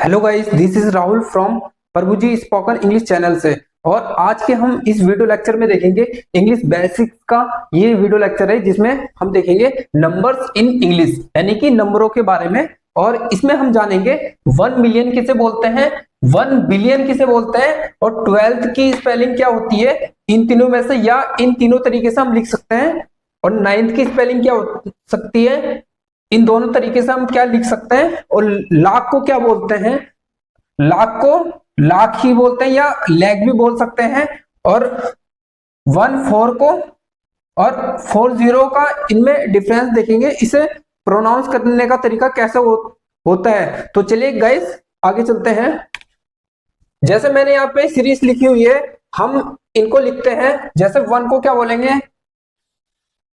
Hello guys, this is Rahul from Prabhuji spoken English channel से। और आज के हम इस वीडियो लेक्चर में देखेंगे इंग्लिश बेसिक्स का। ये वीडियो लेक्चर है जिसमें हम देखेंगे नंबर्स इन इंग्लिश, यानी कि नंबरों के बारे में। और इसमें हम जानेंगे 1 मिलियन किसे बोलते हैं, 1 बिलियन किसे बोलते हैं, और 12th की स्पेलिंग क्या होती है इन तीनों में से, या इन तीनों तरीके से हम लिख सकते हैं। और 9th की स्पेलिंग क्या हो सकती है, इन दोनों तरीके से हम क्या लिख सकते हैं। और लाख को क्या बोलते हैं, लाख को लाख ही बोलते हैं या लैख भी बोल सकते हैं। और 14 को और 40 का इनमें डिफरेंस देखेंगे। इसे प्रोनाउंस करने का तरीका कैसे होता है। तो चलिए गाइस आगे चलते हैं। जैसे मैंने यहाँ पे सीरीज लिखी हुई है, हम इनको लिखते हैं। जैसे 1 को क्या बोलेंगे,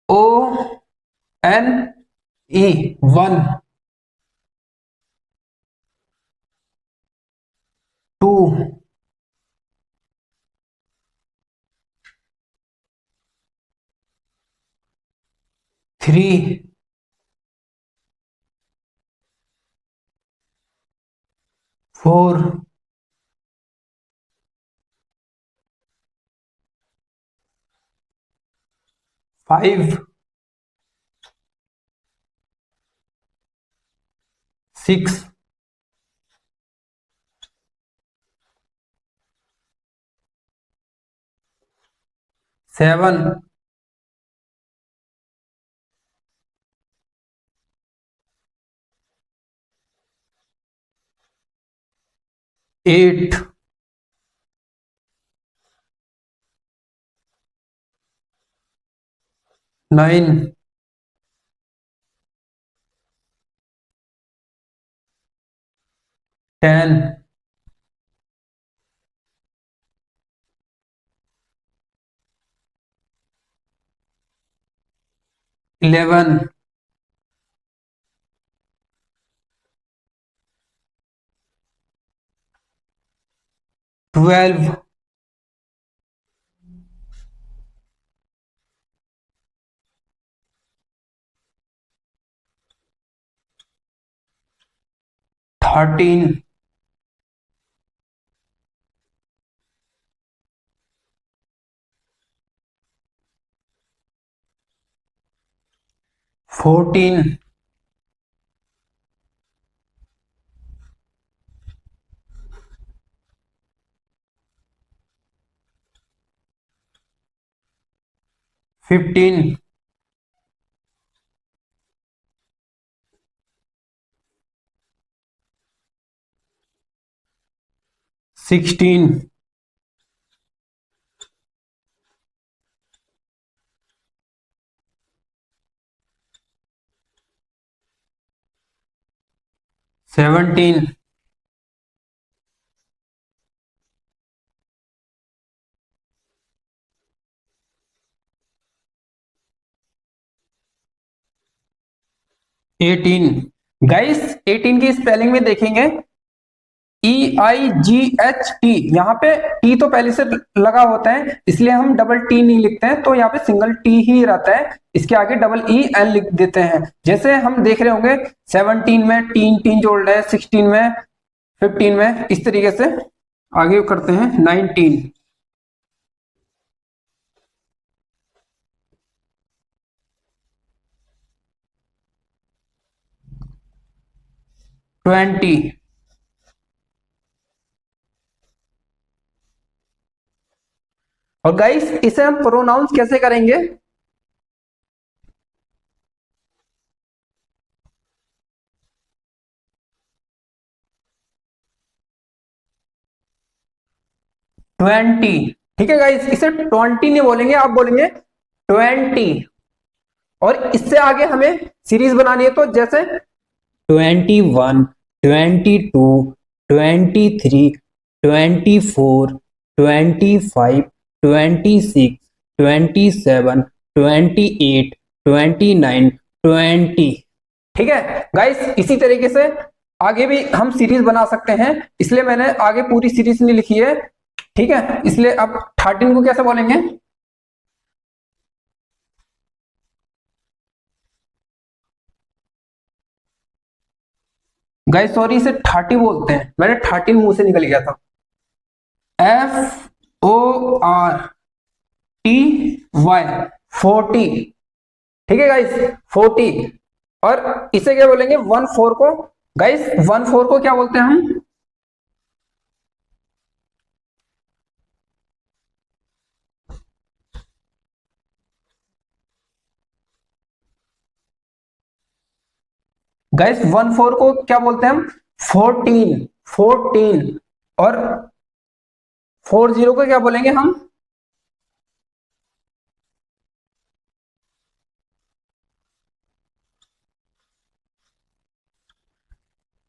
ONE, 1। 2, 3, 4, 5, 6, 7, 8, 9, 10, 11, 12, 13, 14, 15, 16, 17, 18। गाइस 18 की स्पेलिंग में देखेंगे EIGHT। यहाँ पे टी तो पहले से लगा होता है, इसलिए हम डबल टी नहीं लिखते हैं, तो यहाँ पे सिंगल टी ही रहता है। इसके आगे डबल EN लिख देते हैं। जैसे हम देख रहे होंगे 17 में टीन टीन जोड़ रहे हैं, 16 में, 15 में, इस तरीके से आगे करते हैं। 19, 20। और गाइस इसे हम प्रोनाउंस कैसे करेंगे, 20। ठीक है गाइस, इसे 20 नहीं बोलेंगे, आप बोलेंगे 20। और इससे आगे हमें सीरीज बनानी है, तो जैसे 21, 22, 23, 24, 25, 26, 27, 28, 29, 20। ठीक है गाइस, इसी तरीके से आगे भी हम सीरीज बना सकते हैं, इसलिए मैंने आगे पूरी सीरीज नहीं लिखी है। ठीक है, इसलिए अब 13 को कैसे बोलेंगे, गाइस सॉरी, इसे 30 बोलते हैं, मैंने 30 मुंह से निकल गया था। FORTY, 40। ठीक है गाइस, 40। और इसे क्या बोलेंगे, 1/4 को। गाइस 1/4 को क्या बोलते हैं हम? गाइस 1/4 को क्या बोलते हैं हम? 14। 14। और 40 को क्या बोलेंगे हम?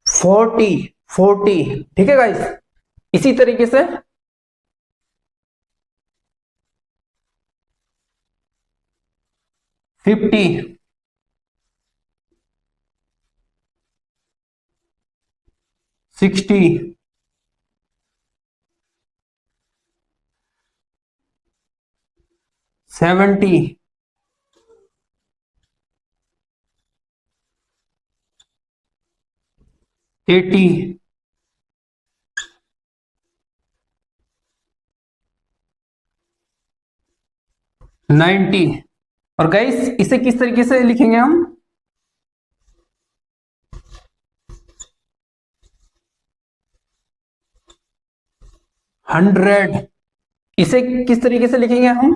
40। 40। ठीक है गाइस, इसी तरीके से 50, 60, 70, 80, 90। और गाइस इसे किस तरीके से लिखेंगे हम? 100। इसे किस तरीके से लिखेंगे हम?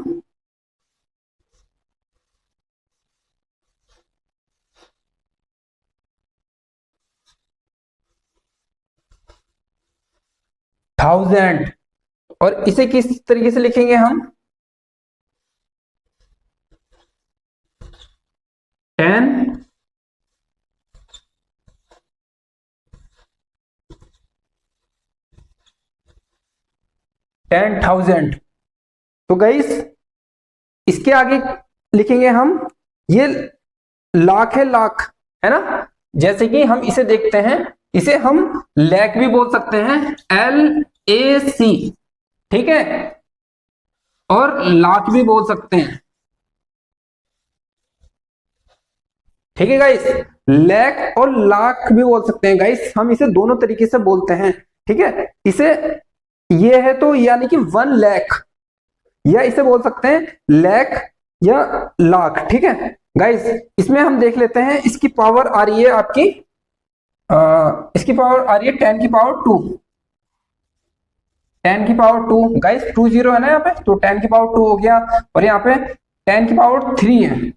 1000। और इसे किस तरीके से लिखेंगे हम? 10। 10,000। तो गाइस इसके आगे लिखेंगे हम, ये लाख है, लाख है ना। जैसे कि हम इसे देखते हैं, इसे हम लैक भी बोल सकते हैं, LAC। ठीक है, और लाख भी बोल सकते हैं। ठीक है गाइस, लैक और लाख भी बोल सकते हैं गाइस, हम इसे दोनों तरीके से बोलते हैं। ठीक है, इसे ये है तो यानी कि 1 लाख, या इसे बोल सकते हैं लैख या लाख। ठीक है गाइस, इसमें हम देख लेते हैं, इसकी पावर आ रही है आपकी, इसकी पावर आ रही है 10 की पावर 2। 10 की पावर 2 गाइस, 2 0 है ना यहाँ पे, तो 10 की पावर 2 हो गया। और यहाँ पे 10 की पावर 3 है,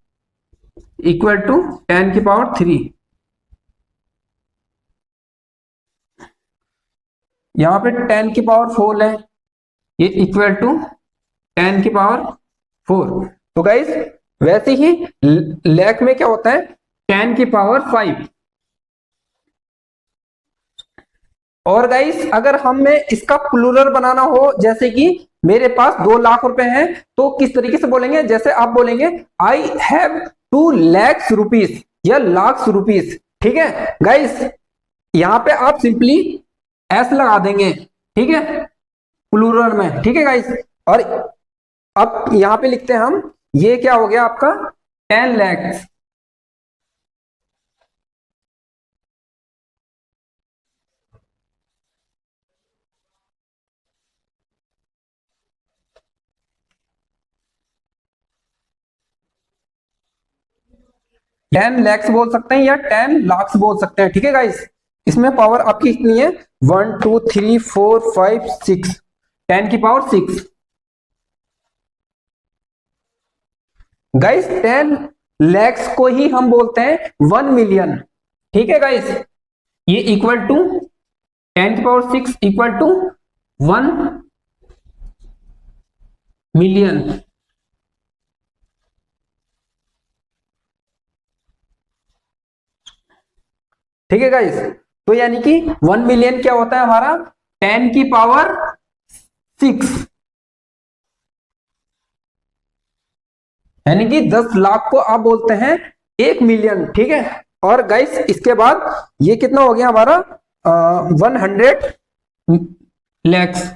इक्वल टू 10 की पावर 3। यहाँ पे 10 की पावर 4 है, ये इक्वल टू 10 की पावर 4। तो गाइस वैसे ही लैख में क्या होता है, 10 की पावर 5। और गाइस अगर हमें इसका प्लूरल बनाना हो, जैसे कि मेरे पास 2 लाख रुपए हैं, तो किस तरीके से बोलेंगे? जैसे आप बोलेंगे आई हैव 2 lakhs रुपीज या लाख रुपीज। ठीक है गाइस, यहां पे आप सिंपली एस लगा देंगे। ठीक है, प्लूरल में। ठीक है गाइस, और अब यहां पे लिखते हैं हम, ये क्या हो गया आपका 10 lakhs। 10 lakhs बोल सकते हैं या 10 lakhs बोल सकते हैं। ठीक है गाइस, इसमें पावर आपकी कितनी है, 1 2 3 4 5 6, 10 की पावर 6। गाइस 10 lakhs को ही हम बोलते हैं 1 मिलियन। ठीक है गाइस, ये इक्वल टू 10 की पावर 6 इक्वल टू 1 मिलियन। ठीक है गाइस, तो यानी कि 1 मिलियन क्या होता है हमारा, 10 की पावर 6, यानी कि 10 लाख को आप बोलते हैं 1 मिलियन। ठीक है, और गाइस इसके बाद ये कितना हो गया हमारा, 100 लैक्स।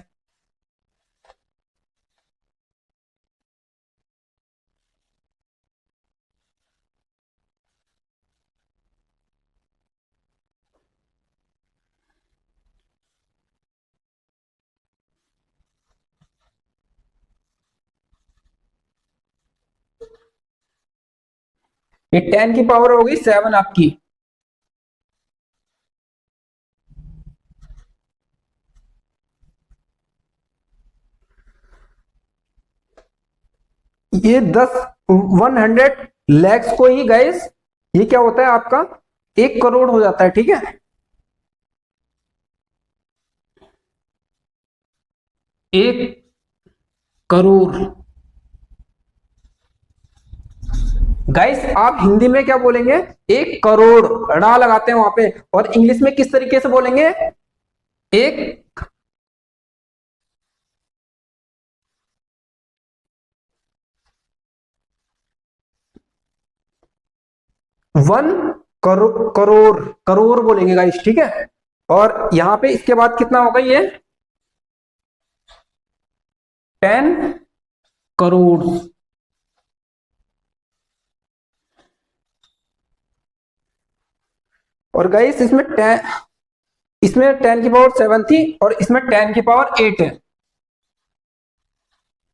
ये 10 की पावर होगी 7 आपकी। ये 100 लैक्स को ही गाइस, ये क्या होता है आपका 1 करोड़ हो जाता है, ठीक है। 1 करोड़। गाइस आप हिंदी में क्या बोलेंगे, 1 करोड़ ड़ा लगाते हैं वहां पे, और इंग्लिश में किस तरीके से बोलेंगे, एक 1 करोड़, करोड़ करोड़ बोलेंगे गाइस, ठीक है। और यहां पे इसके बाद कितना होगा ये 10 करोड़। और गाइस इसमें 10 की पावर 7 थी, और इसमें 10 की पावर 8 है।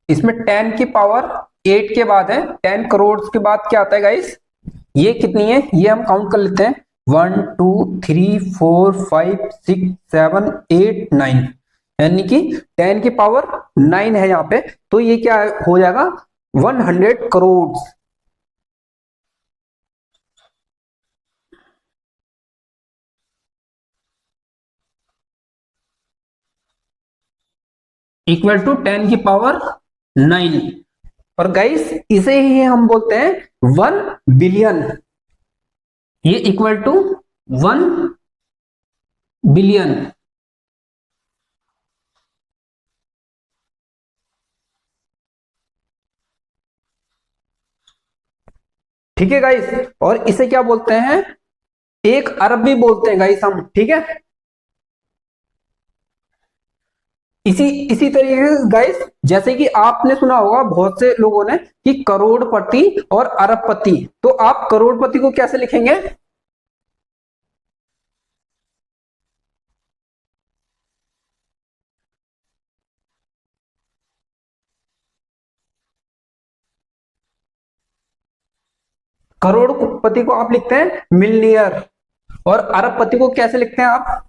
इसमें 10 की पावर 8 के बाद है, 10 करोड़ के बाद क्या आता है गाइस, ये कितनी है ये हम काउंट कर लेते हैं, 1 2 3 4 5 6 7 8 9, यानी कि 10 की पावर 9 है यहाँ पे, तो ये क्या हो जाएगा 100 करोड़। इक्वल टू 10 की पावर 9। और गाइस इसे ही हम बोलते हैं 1 बिलियन। ये इक्वल टू 1 बिलियन। ठीक है गाइस, और इसे क्या बोलते हैं, 1 अरब भी बोलते हैं गाइस हम, ठीक है। इसी इसी तरीके से गाइस, जैसे कि आपने सुना होगा बहुत से लोगों ने कि करोड़पति और अरबपति, तो आप करोड़पति को कैसे लिखेंगे, करोड़पति को आप लिखते हैं मिलनियर, और अरबपति को कैसे लिखते हैं आप,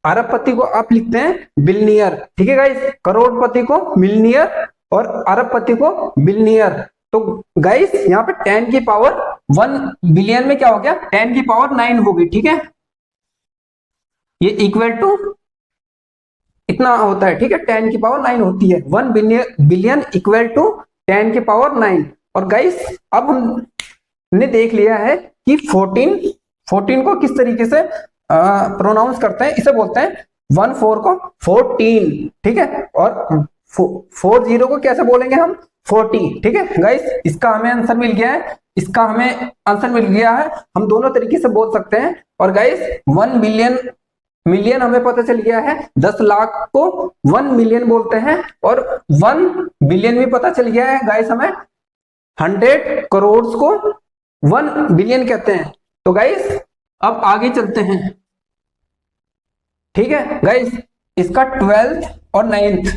अरबपति को आप लिखते हैं बिलनियर, ठीक है गाइस। करोड़पति को मिलनियर और अरबपति को बिलनियर। तो गाइस यहाँ पे 10 की पावर 1 बिलियन में क्या हो गया, 10 की पावर 9 होगी, ठीक है। ये इक्वल टू इतना होता है, ठीक है, 10 की पावर 9 होती है, 1 बिलियन इक्वल टू 10 की पावर 9। और गाइस अब हमने देख लिया है कि 14 को किस तरीके से प्रोनाउंस करते हैं, इसे बोलते हैं 14 को 14, ठीक है। और 40 को कैसे बोलेंगे हम, 40, ठीक है गाइस। इसका हमें आंसर मिल गया है, इसका हमें आंसर मिल गया है, हम दोनों तरीके से बोल सकते हैं। और गाइस 1 मिलियन हमें पता चल गया है, 10 लाख को 1 मिलियन बोलते हैं, और 1 बिलियन भी पता चल गया है गाइस हमें, 100 करोड़ को 1 बिलियन कहते हैं। तो गाइस अब आगे चलते हैं, ठीक है गाइस। इसका 12th और 9th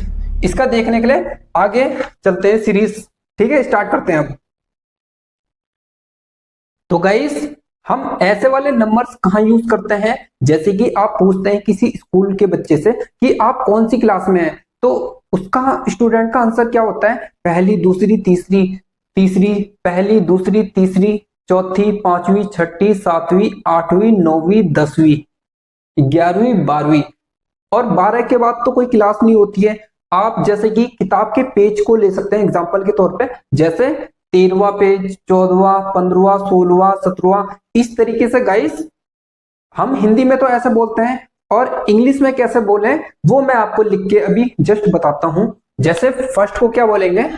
इसका देखने के लिए आगे चलते हैं सीरीज, ठीक है, स्टार्ट करते हैं अब। तो गाइस हम ऐसे वाले नंबर्स कहाँ यूज करते हैं, जैसे कि आप पूछते हैं किसी स्कूल के बच्चे से कि आप कौन सी क्लास में हैं, तो उसका स्टूडेंट का आंसर क्या होता है, पहली दूसरी तीसरी, तीसरी पहली दूसरी तीसरी, चौथी पांचवी छठी सातवीं आठवीं नौवीं 10वीं 11वीं 12वीं। और 12 के बाद तो कोई क्लास नहीं होती है। आप जैसे कि किताब के पेज को ले सकते हैं एग्जाम्पल के तौर पे, जैसे 13वां पेज, 14वां 15वां 16वां 17वां, इस तरीके से गाइस हम हिंदी में तो ऐसे बोलते हैं, और इंग्लिश में कैसे बोले वो मैं आपको लिख के अभी जस्ट बताता हूं। जैसे फर्स्ट को क्या बोलेंगे,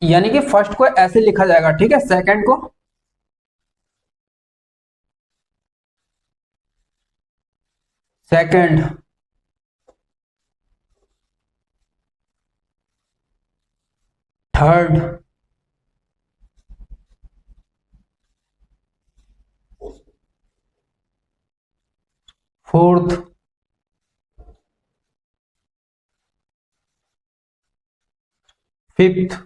यानी कि फर्स्ट को ऐसे लिखा जाएगा, ठीक है। सेकंड को second, third, fourth, fifth,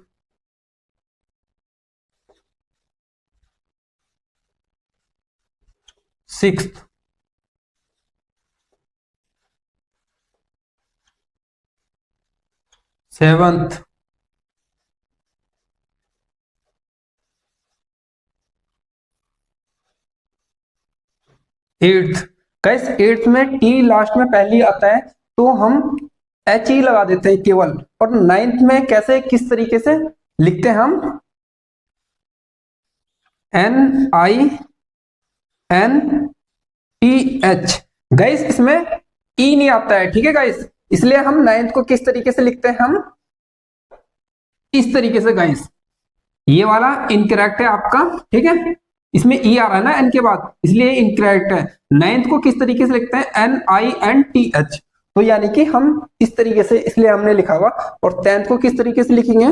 sixth, seventh, eighth. Guys eighth में टी लास्ट में पहले आता है तो हम एच ई लगा देते हैं केवल। और नाइन्थ में कैसे किस तरीके से लिखते हैं हम, N I N T H. Guys इसमें ई नहीं आता है, ठीक है गाइस, इसलिए हम नाइन्थ को किस तरीके से लिखते हैं, हम इस तरीके से। गाइस ये वाला इनकरेक्ट है आपका, ठीक है, इसमें ई आ रहा है ना एन के बाद, इसलिए इनकरेक्ट है। नाइन्थ को किस तरीके से लिखते हैं, N I N T H, तो यानी कि हम इस तरीके से, इसलिए हमने लिखा हुआ। और टेंथ को किस तरीके से लिखेंगे,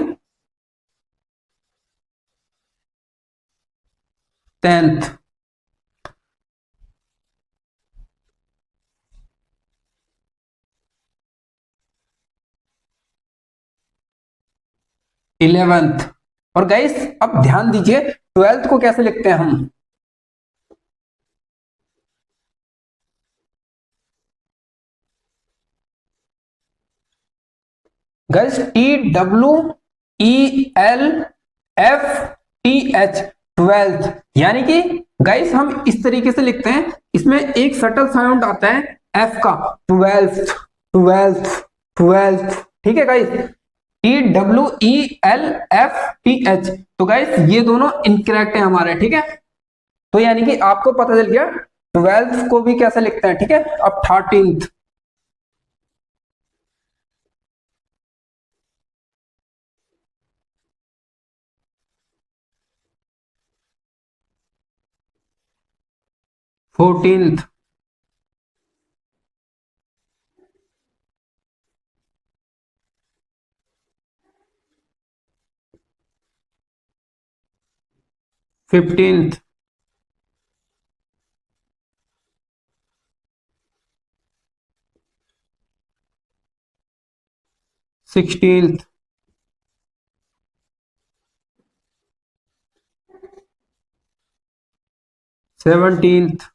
टेंथ, इलेवेंथ। और गाइस अब ध्यान दीजिए ट्वेल्थ को कैसे लिखते हैं हम, guys T W E L F T H, twelfth. यानी कि गाइस हम इस तरीके से लिखते हैं, इसमें एक सटल साउंड आता है एफ का, ट्वेल्थ, ट्वेल्थ, ट्वेल्थ, ठीक है guys, T W E L F T H. तो गाइस ये दोनों इनकरेक्ट है हमारे, ठीक है। तो यानी कि आपको पता चल गया ट्वेल्थ को भी कैसे लिखते हैं, ठीक है। अब thirteenth, 14th, 15th, 16th, 17th,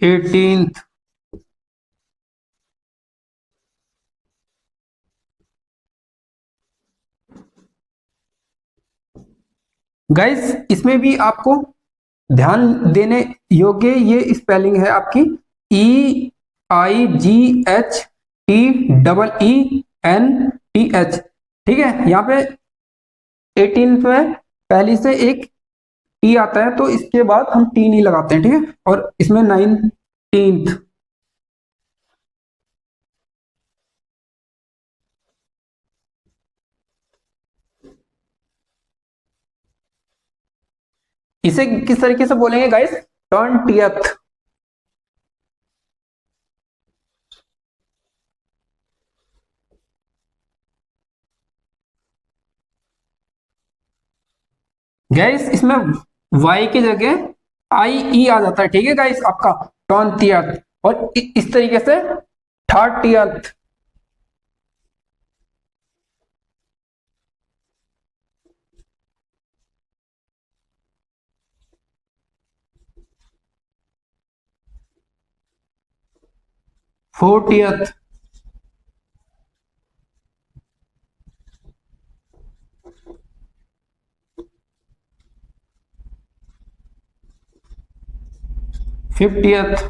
18th। Guys इसमें भी आपको ध्यान देने योग्य ये स्पेलिंग है आपकी, E I G H T double E N T H, ठीक है। यहाँ पे 18 में पहली से एक टी आता है तो इसके बाद हम टी नहीं लगाते हैं, ठीक है। और इसमें 19th, इसे किस तरीके से बोलेंगे गाइस, 20th। गैस इसमें वाई की जगह आई ई आ जाता है, ठीक है गाइस, आपका 20th। और इस तरीके से 30th, 40th, 50th,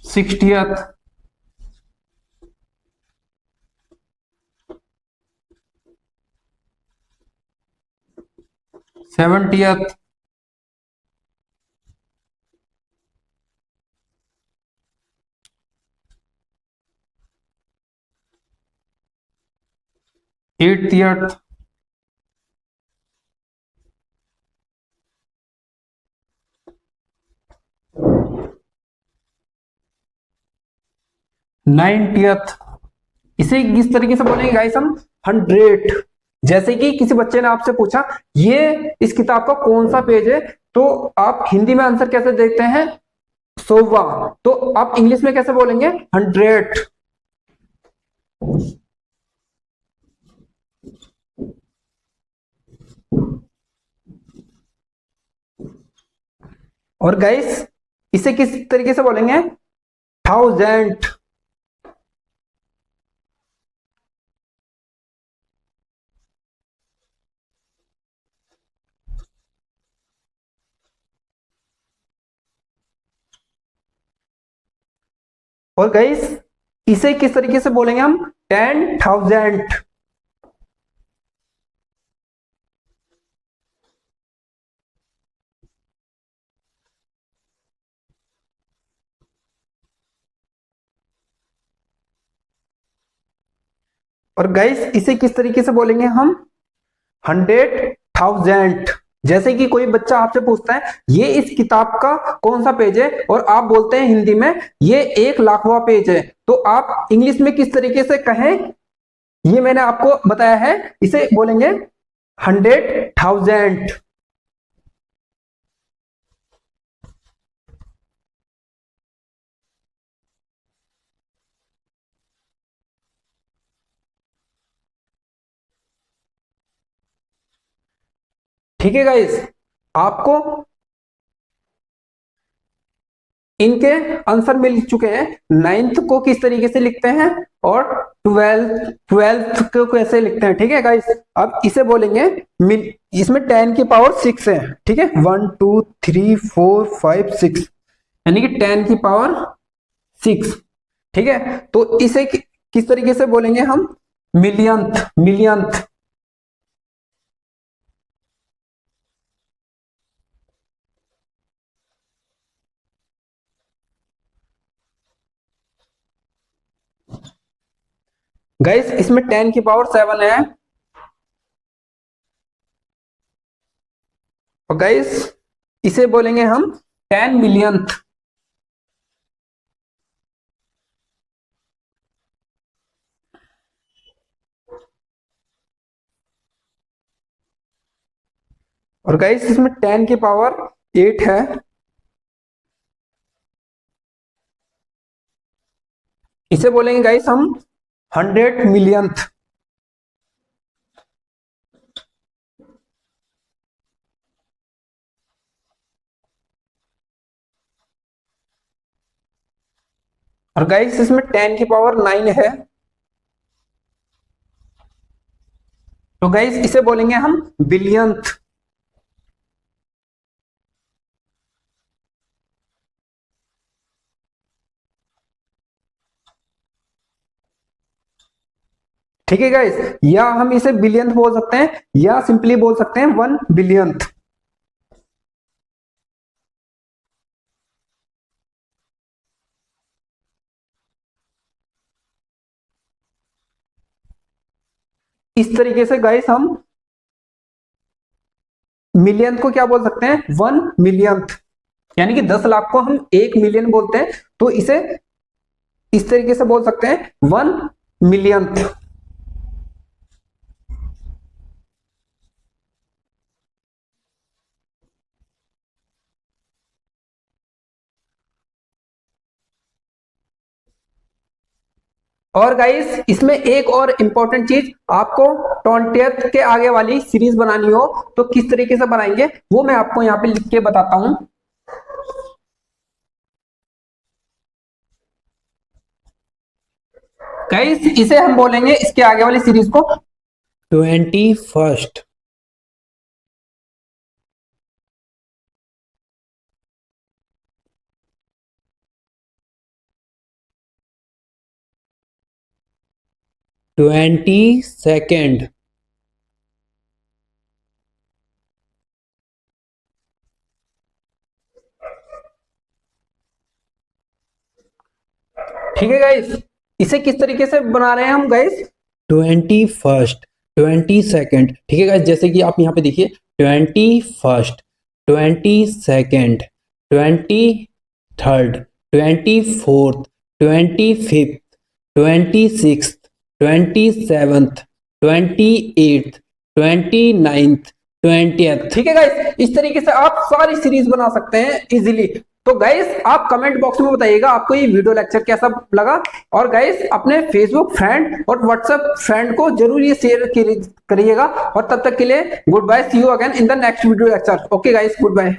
60th, 70th, 80th, 90th। इसे किस तरीके से बोलेंगे गाइस हम? 100। जैसे कि किसी बच्चे ने आपसे पूछा ये इस किताब का कौन सा पेज है, तो आप हिंदी में आंसर कैसे देते हैं? 100वां। तो आप इंग्लिश में कैसे बोलेंगे? 100। और गाइस इसे किस तरीके से बोलेंगे? 1000। और गाइस इसे किस तरीके से बोलेंगे हम? 10,000। और गाइस इसे किस तरीके से बोलेंगे हम? 100,000। जैसे कि कोई बच्चा आपसे पूछता है ये इस किताब का कौन सा पेज है, और आप बोलते हैं हिंदी में ये 1,00,000वां पेज है, तो आप इंग्लिश में किस तरीके से कहें ये मैंने आपको बताया है। इसे बोलेंगे 100,000। ठीक है गाइस, आपको इनके आंसर मिल चुके हैं। 9th को किस तरीके से लिखते हैं और ट्वेल्थ को कैसे लिखते हैं। ठीक है गाइस, अब इसे बोलेंगे इसमें 10 की पावर 6 है। ठीक है, 1 2 3 4 5 6, यानी कि 10 की पावर 6। ठीक है, तो इसे किस तरीके से बोलेंगे हम? मिलियंथ। मिलियंथ। गाइस इसमें 10 की पावर 7 है। और गाइस इसे बोलेंगे हम 10 मिलियंथ। और गाइस इसमें 10 की पावर 8 है। इसे बोलेंगे गाइस हम 100 मिलियंथ। और गाइस इसमें 10 की पावर 9 है। तो गाइस इसे बोलेंगे हम बिलियंथ। ठीक है गाइस, या हम इसे बिलियंथ बोल सकते हैं या सिंपली बोल सकते हैं 1 बिलियंथ। इस तरीके से गाइस हम मिलियंथ को क्या बोल सकते हैं? 1 मिलियंथ। यानी कि 10 लाख को हम 1 मिलियन बोलते हैं, तो इसे इस तरीके से बोल सकते हैं 1 मिलियंथ। और गाइस इसमें एक और इंपॉर्टेंट चीज, आपको 20th के आगे वाली सीरीज बनानी हो तो किस तरीके से बनाएंगे वो मैं आपको यहाँ पे लिख के बताता हूं। गाइस इसे हम बोलेंगे इसके आगे वाली सीरीज को 21st। Twenty second. ठीक है गाइस, इसे किस तरीके से बना रहे हैं हम गाइस? 21st, 22nd। ठीक है गाइस, जैसे कि आप यहाँ पे देखिए 21st, 22nd, 23rd, 24th, 25th, 26th, 27th, 28th, 29th, 20th। ठीक है गाइस, इस तरीके से आप सारी सीरीज बना सकते हैं इजीली। तो गाइस आप कमेंट बॉक्स में बताइएगा आपको ये वीडियो लेक्चर कैसा लगा, और गाइस अपने फेसबुक फ्रेंड और व्हाट्सएप फ्रेंड को जरूर ये शेयर करिएगा। और तब तक के लिए good bye, see you again in the next video lecture. Okay guys, good bye.